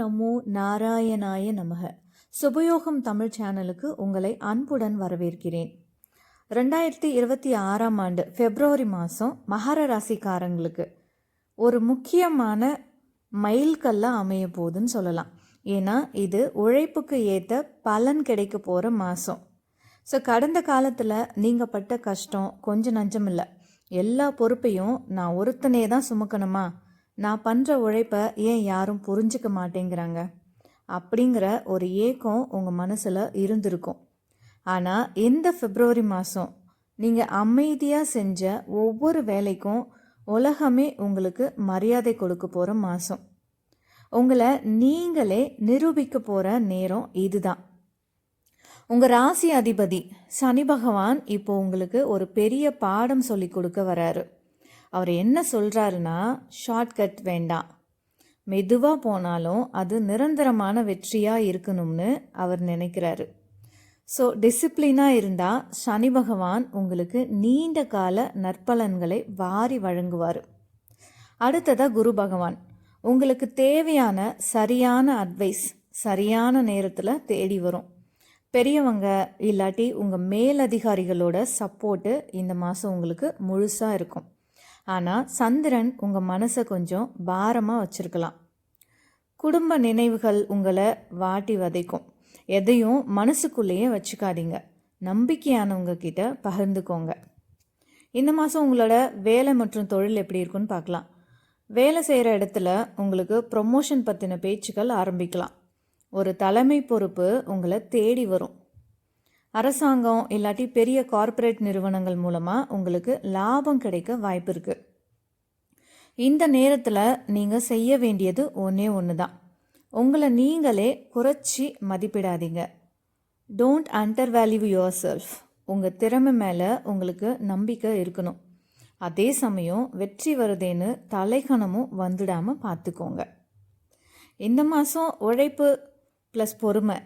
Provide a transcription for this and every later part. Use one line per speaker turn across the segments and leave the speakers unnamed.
நமோ நாராயணாய நமக. சுபயோகம் தமிழ் சேனலுக்கு உங்களை அன்புடன் வரவேற்கிறேன். 2026ஆம் ஆண்டு பிப்ரவரி மாதம் மகர ராசிக்காரங்களுக்கு ஒரு முக்கியமான மைல்கல்லாக அமைய போகுதுன்னு சொல்லலாம். ஏன்னா இது உழைப்புக்கு ஏற்ற பலன் கிடைக்க போகிற மாதம். ஸோ கடந்த காலத்தில் நீங்கள் பட்ட கஷ்டம் கொஞ்சம் நஞ்சம் இல்லை. எல்லா பொறுப்பையும் நான் ஒருத்தனே தான் சுமக்கணுமா, நான் பண்ணுற உழைப்பை ஏன் யாரும் புரிஞ்சிக்க மாட்டேங்கிறாங்க அப்படிங்கிற ஒரு ஏக்கம் உங்கள் மனசில் இருந்திருக்கும். ஆனால் இந்த பிப்ரவரி மாதம் நீங்கள் அமைதியாக செஞ்ச ஒவ்வொரு வேலைக்கும் உலகமே உங்களுக்கு மரியாதை கொடுக்க போகிற மாதம். உங்களை நீங்களே நிரூபிக்க போகிற நேரம் இதுதான். உங்கள் ராசி அதிபதி சனி பகவான் இப்போ உங்களுக்கு ஒரு பெரிய பாடம் சொல்லி கொடுக்க வராரு. அவர் என்ன சொல்கிறாருன்னா, ஷார்ட்கட் வேண்டாம், மெதுவாக போனாலும் அது நிரந்தரமான வெற்றியாக இருக்கணும்னு அவர் நினைக்கிறாரு. ஸோ டிசிப்ளினாக இருந்தால் சனி பகவான் உங்களுக்கு நீண்ட கால நற்பலன்களை வாரி வழங்குவார். அடுத்ததாக குரு பகவான் உங்களுக்கு தேவையான சரியான அட்வைஸ் சரியான நேரத்தில் தேடி வரும். பெரியவங்க இல்லாட்டி உங்கள் மேலதிகாரிகளோட சப்போர்ட்டு இந்த மாதம் உங்களுக்கு முழுசாக இருக்கும். ஆனால் சந்திரன் உங்கள் மனசை கொஞ்சம் பாரமாக வச்சுருக்கலாம். குடும்ப நினைவுகள் உங்களை வாட்டி வதைக்கும். எதையும் மனசுக்குள்ளேயே வச்சுக்காதீங்க, நம்பிக்கையானவங்க கிட்ட பகிர்ந்துக்கோங்க. இந்த மாதம் உங்களோட வேலை மற்றும் தொழில் எப்படி இருக்குன்னு பார்க்கலாம். வேலை செய்கிற இடத்துல உங்களுக்கு ப்ரொமோஷன் பற்றின பேச்சுக்கள் ஆரம்பிக்கலாம். ஒரு தலைமை பொறுப்பு உங்களை தேடி வரும். அரசாங்கம் இல்லாட்டி பெரிய கார்ப்பரேட் நிறுவனங்கள் மூலமாக உங்களுக்கு லாபம் கிடைக்க வாய்ப்பு இருக்குது. இந்த நேரத்தில் நீங்கள் செய்ய வேண்டியது ஒன்று தான். உங்களை நீங்களே குறைச்சி மதிப்பிடாதீங்க. Don't undervalue yourself. உங்கள் திறமை மேலே உங்களுக்கு நம்பிக்கை இருக்கணும். அதே சமயம் வெற்றி வருதேன்னு தலைகணமும் வந்துடாமல் பார்த்துக்கோங்க. இந்த மாதம் உழைப்பு ப்ளஸ் பொறுமை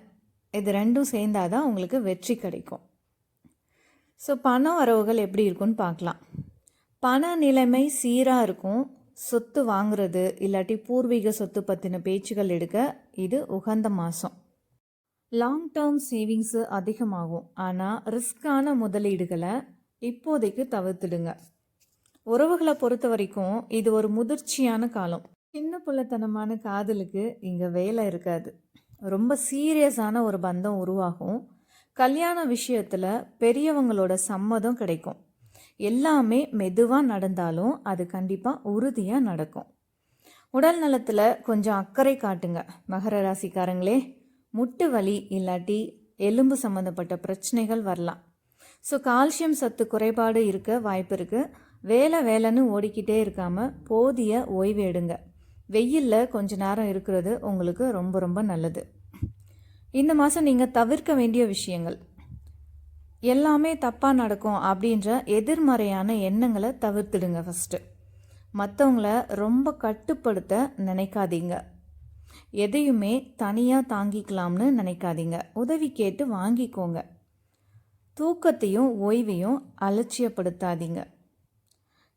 இது ரெண்டும் சேர்ந்தாதான் உங்களுக்கு வெற்றி கிடைக்கும். ஸோ பண வரவுகள் எப்படி இருக்குன்னு பார்க்கலாம். பண நிலைமை சீராக இருக்கும். சொத்து வாங்குறது இல்லாட்டி பூர்வீக சொத்து பற்றின பேச்சுகள் எடுக்க இது உகந்த மாதம். லாங் டேர்ம் சேவிங்ஸு அதிகமாகும். ஆனால் ரிஸ்கான முதலீடுகளை இப்போதைக்கு தவிர்த்துடுங்க. உறவுகளை பொறுத்த வரைக்கும் இது ஒரு முதிர்ச்சியான காலம். சின்ன புள்ளத்தனமான காதலுக்கு இங்கே வேலை இருக்காது. ரொம்ப சீரியஸான ஒரு பந்தம் உருவாகும். கல்யாண விஷயத்தில் பெரியவங்களோட சம்மதம் கிடைக்கும். எல்லாமே மெதுவாக நடந்தாலும் அது கண்டிப்பாக உறுதியாக நடக்கும். உடல் நலத்தில் கொஞ்சம் அக்கறை காட்டுங்க மகர ராசிக்காரங்களே. முட்டு வலி இல்லாட்டி எலும்பு சம்மந்தப்பட்ட பிரச்சனைகள் வரலாம். ஸோ கால்சியம் சத்து குறைபாடு இருக்க வாய்ப்பு இருக்குது. வேலைன்னு ஓடிக்கிட்டே இருக்காமல் போதிய ஓய்வு எடுங்க. வெயிலில் கொஞ்ச நேரம் இருக்கிறது உங்களுக்கு ரொம்ப ரொம்ப நல்லது. இந்த மாதம் நீங்கள் தவிர்க்க வேண்டிய விஷயங்கள் எல்லாமே தப்பாக நடக்கும் அப்படின்ற எதிர்மறையான எண்ணங்களை தவிர்த்துடுங்க. ஃபஸ்ட்டு மற்றவங்கள ரொம்ப கட்டுப்படுத்த நினைக்காதீங்க. எதையுமே தனியாக தாங்கிக்கலாம்னு நினைக்காதீங்க. உதவி கேட்டு வாங்கிக்கோங்க. தூக்கத்தையும் ஓய்வையும் அலட்சியப்படுத்தாதீங்க.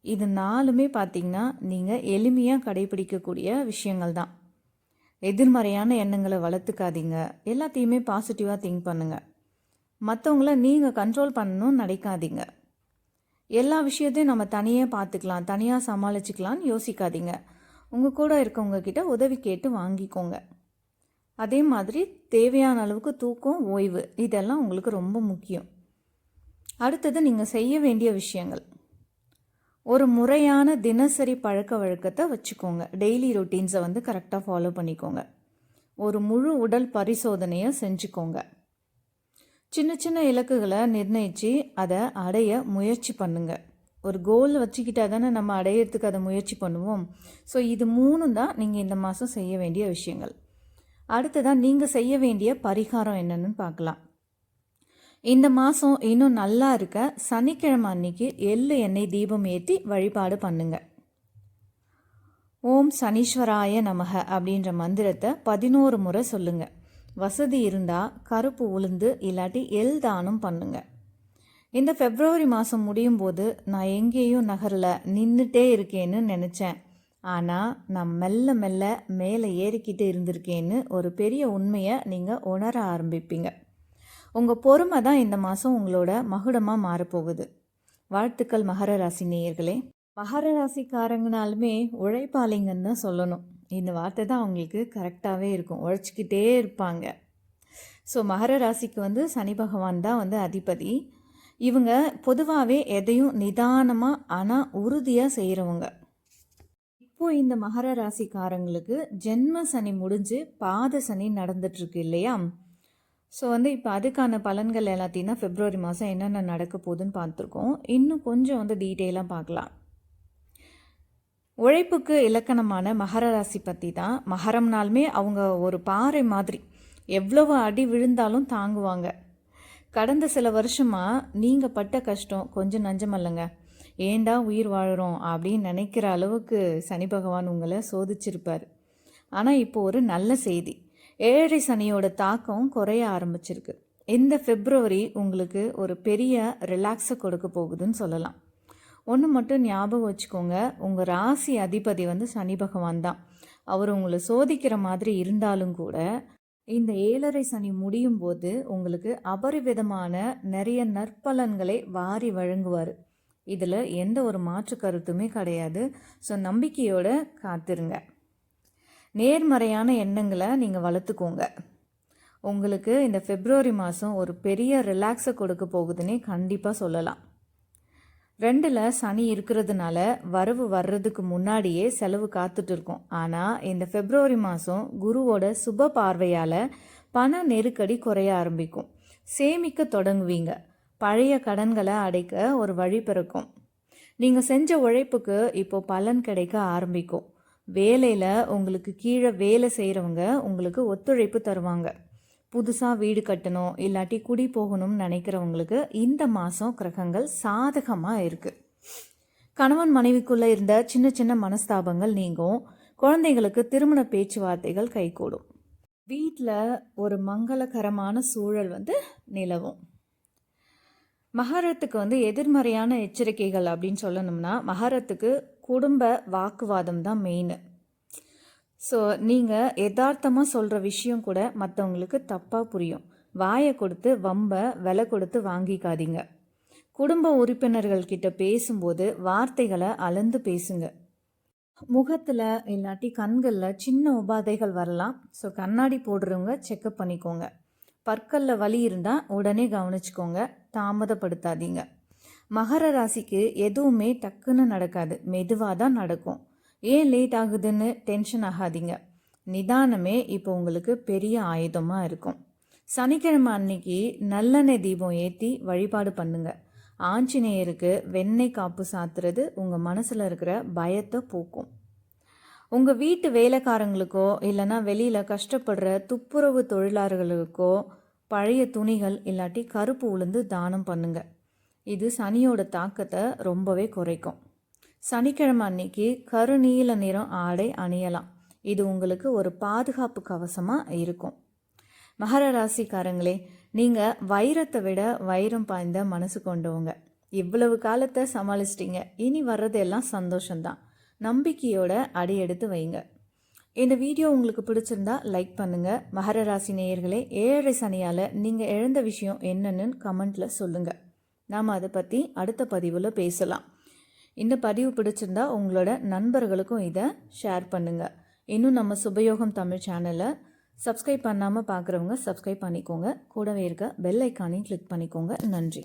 இது நாலுமே பார்த்திங்கன்னா நீங்கள் எளிமையாக கடைபிடிக்கக்கூடிய விஷயங்கள் தான். எதிர்மறையான எண்ணங்களை வளர்த்துக்காதீங்க. எல்லாத்தையுமே பாசிட்டிவாக திங்க் பண்ணுங்கள். மற்றவங்கள நீங்கள் கண்ட்ரோல் பண்ணணும்னு நினைக்காதீங்க. எல்லா விஷயத்தையும் நம்ம தனியாக பார்த்துக்கலாம், தனியாக சமாளிச்சுக்கலான்னு யோசிக்காதீங்க. உங்கள் கூட இருக்கவங்க கிட்ட உதவி கேட்டு வாங்கிக்கோங்க. அதே மாதிரி தேவையான அளவுக்கு தூக்கம், ஓய்வு இதெல்லாம் உங்களுக்கு ரொம்ப முக்கியம். அடுத்தது நீங்கள் செய்ய வேண்டிய விஷயங்கள். ஒரு முறையான தினசரி பழக்க வழக்கத்தை வச்சுக்கோங்க. டெய்லி ரொட்டீன்ஸை கரெக்டாக ஃபாலோ பண்ணிக்கோங்க. ஒரு முழு உடல் பரிசோதனையை செஞ்சுக்கோங்க. சின்ன சின்ன இலக்குகளை நிர்ணயித்து அதை அடைய முயற்சி பண்ணுங்க. ஒரு கோல் வச்சுக்கிட்டா தானே நம்ம அடையிறதுக்கு அதை முயற்சி பண்ணுவோம். ஸோ இது மூணும் தான் நீங்கள் இந்த மாதம் செய்ய வேண்டிய விஷயங்கள். அடுத்ததான் நீங்கள் செய்ய வேண்டிய பரிகாரம் என்னன்னு பார்க்கலாம். இந்த மாதம் இன்னும் நல்லா இருக்க சனிக்கிழமை அன்னைக்கு எள்ளு எண்ணெய் தீபம் ஏற்றி வழிபாடு பண்ணுங்க. ஓம் சனீஸ்வராய நமக அப்படின்ற மந்திரத்தை 11 முறை சொல்லுங்க. வசதி இருந்தால் கருப்பு உளுந்து இல்லாட்டி எள் தானம் பண்ணுங்க. இந்த பிப்ரவரி மாதம் முடியும் போது நான் எங்கேயும் நகரில் நின்றுட்டே இருக்கேன்னு நினச்சேன் ஆனால் நான் மெல்ல மெல்ல மேலே ஏறிக்கிட்டு இருந்திருக்கேன்னு ஒரு பெரிய உண்மையை நீங்கள் உணர ஆரம்பிப்பீங்க. உங்கள் பொறுமை தான் இந்த மாதம் உங்களோட மகுடமாக மாறப்போகுது. வாழ்த்துக்கள் மகர ராசி நேயர்களே. மகர ராசிக்காரங்கனாலுமே உழைப்பாளிங்கன்னு தான் சொல்லணும். இந்த வார்த்தை தான் அவங்களுக்கு கரெக்டாகவே இருக்கும். உழைச்சிக்கிட்டே இருப்பாங்க. ஸோ மகர ராசிக்கு சனி பகவான் தான் அதிபதி. இவங்க பொதுவாகவே எதையும் நிதானமாக ஆனால் உறுதியாக செய்கிறவங்க. இப்போது இந்த மகர ராசிக்காரங்களுக்கு ஜென்ம சனி முடிஞ்சு பாத சனி நடந்துட்டுருக்கு இல்லையா? ஸோ இப்போ அதுக்கான பலன்கள் எல்லாத்தையும் தான் பிப்ரவரி மாதம் என்னென்ன நடக்க போகுதுன்னு பார்த்துருக்கோம். இன்னும் கொஞ்சம் டீட்டெயிலாக பார்க்கலாம். உழைப்புக்கு இலக்கணமான மகர ராசி பற்றி தான். மகரம்னாலுமே அவங்க ஒரு பாறை மாதிரி, எவ்வளவு அடி விழுந்தாலும் தாங்குவாங்க. கடந்த சில வருஷமாக நீங்கள் பட்ட கஷ்டம் கொஞ்சம் நஞ்சமல்லங்க. ஏண்டா உயிர் வாழுறோம் அப்படின்னு நினைக்கிற அளவுக்கு சனி பகவான் உங்களை சோதிச்சிருப்பார். ஆனால் இப்போ ஒரு நல்ல செய்தி, ஏழரை சனியோட தாக்கம் குறைய ஆரம்பிச்சிருக்கு. இந்த பிப்ரவரி உங்களுக்கு ஒரு பெரிய ரிலாக்ஸை கொடுக்க போகுதுன்னு சொல்லலாம். ஒன்று மட்டும் ஞாபகம் வச்சுக்கோங்க, உங்கள் ராசி அதிபதி சனி பகவான் தான். அவர் உங்களை சோதிக்கிற மாதிரி இருந்தாலும் கூட இந்த ஏழரை சனி முடியும் போது உங்களுக்கு அபரிவிதமான நிறைய நற்பலன்களை வாரி வழங்குவார். இதில் எந்த ஒரு மாற்று கருத்துமே கிடையாது. ஸோ நம்பிக்கையோடு காத்திருங்க. நேர்மறையான எண்ணங்களை நீங்கள் வளர்த்துக்கோங்க. உங்களுக்கு இந்த பிப்ரவரி மாதம் ஒரு பெரிய ரிலாக்ஸை கொடுக்க போகுதுன்னே கண்டிப்பாக சொல்லலாம். 2ல் சனி இருக்கிறதுனால வரவு வர்றதுக்கு முன்னாடியே செலவு காத்துட்டு இருக்கோம். ஆனால் இந்த பிப்ரவரி மாதம் குருவோட சுப பார்வையால் பண நெருக்கடி குறைய ஆரம்பிக்கும். சேமிக்க தொடங்குவீங்க. பழைய கடன்களை அடைக்க ஒரு வழி பிறக்கும். நீங்கள் செஞ்ச உழைப்புக்கு இப்போ பலன் கிடைக்க ஆரம்பிக்கும். வேலையில் உங்களுக்கு கீழே வேலை செய்கிறவங்க உங்களுக்கு ஒத்துழைப்பு தருவாங்க. புதுசாக வீடு கட்டணும் இல்லாட்டி குடி போகணும்னு நினைக்கிறவங்களுக்கு இந்த மாதம் கிரகங்கள் சாதகமாக இருக்குது. கணவன் மனைவிக்குள்ளே இருந்த சின்ன சின்ன மனஸ்தாபங்கள் நீங்கும். குழந்தைகளுக்கு திருமண பேச்சுவார்த்தைகள் கைகூடும். வீட்டில் ஒரு மங்களகரமான சூழல் நிலவும். மகரத்துக்கு எதிர்மறையான எச்சரிக்கைகள் அப்படின்னு சொல்லணும்னா, மகரத்துக்கு குடும்ப வாக்குவாதம் தான் மெயின். ஸோ நீங்கள் யதார்த்தமாக சொல்கிற விஷயம் கூட மற்றவங்களுக்கு தப்பாக புரியும். வாயை கொடுத்து வம்பை விலை கொடுத்து வாங்கிக்காதீங்க. குடும்ப உறுப்பினர்கள் கிட்ட பேசும்போது வார்த்தைகளை அளந்து பேசுங்க. முகத்தில் இல்லாட்டி கண்களில் சின்ன உபாதைகள் வரலாம். ஸோ கண்ணாடி போடுறவங்க செக்கப் பண்ணிக்கோங்க. பற்களில் வலி இருந்தால் உடனே கவனிச்சுக்கோங்க, தாமதப்படுத்தாதீங்க. மகர ராசிக்கு எதுவுமே டக்குன்னு நடக்காது, மெதுவாக தான் நடக்கும். ஏன் லேட் ஆகுதுன்னு டென்ஷன் ஆகாதீங்க. நிதானமே இப்போ உங்களுக்கு பெரிய ஆயுதமாக இருக்கும். சனிக்கிழமை அன்னைக்கு நல்லெண்ணெய் தீபம் ஏற்றி வழிபாடு பண்ணுங்க. ஆஞ்சநேயருக்கு வெண்ணெய் காப்பு சாத்துறது உங்கள் மனசில் இருக்கிற பயத்தை போக்கும். உங்கள் வீட்டு வேலைக்காரங்களுக்கோ இல்லைனா வெளியில் கஷ்டப்படுற துப்புரவு தொழிலாளர்களுக்கோ பழைய துணிகள் இல்லாட்டி கருப்பு உளுந்து தானம் பண்ணுங்க. இது சனியோட தாக்கத்தை ரொம்பவே குறைக்கும். சனிக்கிழமை அன்னைக்கு கருநீல நிறம் ஆடை அணியலாம். இது உங்களுக்கு ஒரு பாதுகாப்பு கவசமாக இருக்கும். மகர ராசிக்காரங்களே, நீங்கள் வைரத்தை விட வைரம் பாய்ந்த மனசு கொண்டவங்க. இவ்வளவு காலத்தை சமாளிச்சிட்டிங்க. இனி வர்றதெல்லாம் சந்தோஷம்தான். நம்பிக்கையோட அடி எடுத்து வைங்க. இந்த வீடியோ உங்களுக்கு பிடிச்சிருந்தா லைக் பண்ணுங்கள். மகர ராசி நேயர்களே, ஏழரை சனியால் நீங்கள் இழந்த விஷயம் என்னன்னு கமெண்ட்டில் சொல்லுங்கள். நாம் அதை பற்றி அடுத்த பதிவில் பேசலாம். இந்த பதிவு பிடிச்சிருந்தா உங்களோட நண்பர்களுக்கும் இதை ஷேர் பண்ணுங்கள். இன்னும் நம்ம சுபயோகம் தமிழ் சேனலை சப்ஸ்கிரைப் பண்ணாமல் பார்க்குறவங்க சப்ஸ்கிரைப் பண்ணிக்கோங்க. கூடவே இருக்க பெல் ஐக்கானையும் கிளிக் பண்ணிக்கோங்க. நன்றி.